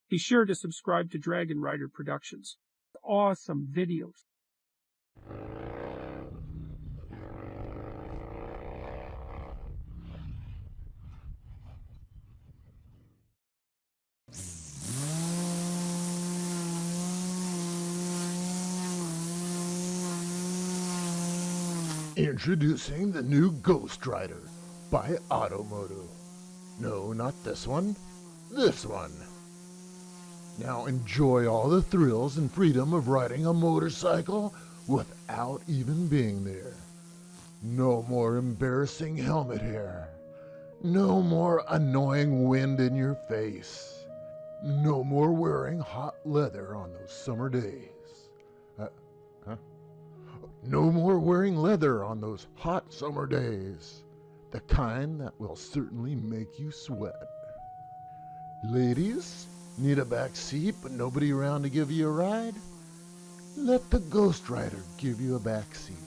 Be sure to subscribe to Dragon Rider Productions. Awesome videos. Introducing the new Ghost Rider by Automoto. No, not this one. This one. Now enjoy all the thrills and freedom of riding a motorcycle without even being there. No more embarrassing helmet hair. No more annoying wind in your face. No more wearing hot leather on those summer days. No more wearing leather on those hot summer days. The kind that will certainly make you sweat. Ladies, need a back seat but nobody around to give you a ride? Let the Ghost Rider give you a back seat.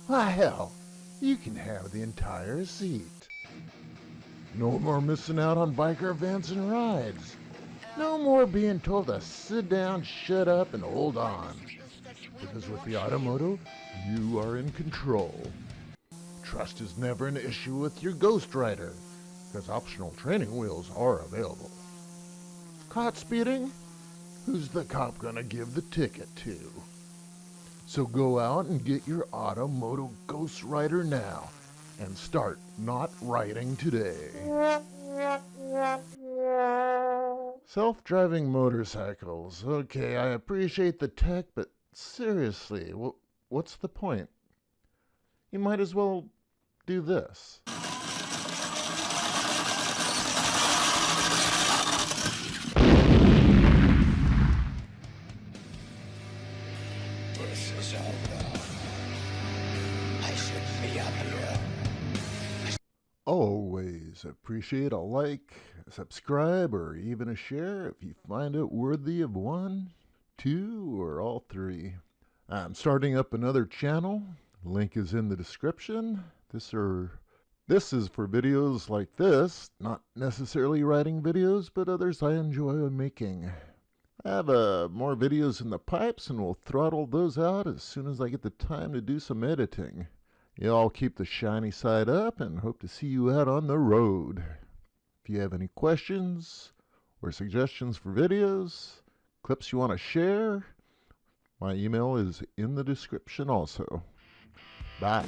Why hell, you can have the entire seat. No more missing out on biker events and rides. No more being told to sit down, shut up, and hold on. Because with the Automoto, you are in control. Trust is never an issue with your Ghost Rider, because optional training wheels are available. Caught speeding? Who's the cop gonna give the ticket to? So go out and get your Automoto Ghost Rider now, and start not riding today. Self-driving motorcycles. Okay, I appreciate the tech, but seriously, what's the point? You might as well do this. This is all wrong. I shouldn't be up here. Always appreciate a like, a subscribe, or even a share if you find it worthy of one, two, or all three. I'm starting up another channel. Link is in the description. This is for videos like this, not necessarily writing videos, but others I enjoy making. I have more videos in the pipes, and we'll throttle those out as soon as I get the time to do some editing. Y'all keep the shiny side up, and hope to see you out on the road. If you have any questions or suggestions for videos, clips you want to share, my email is in the description also. Bye.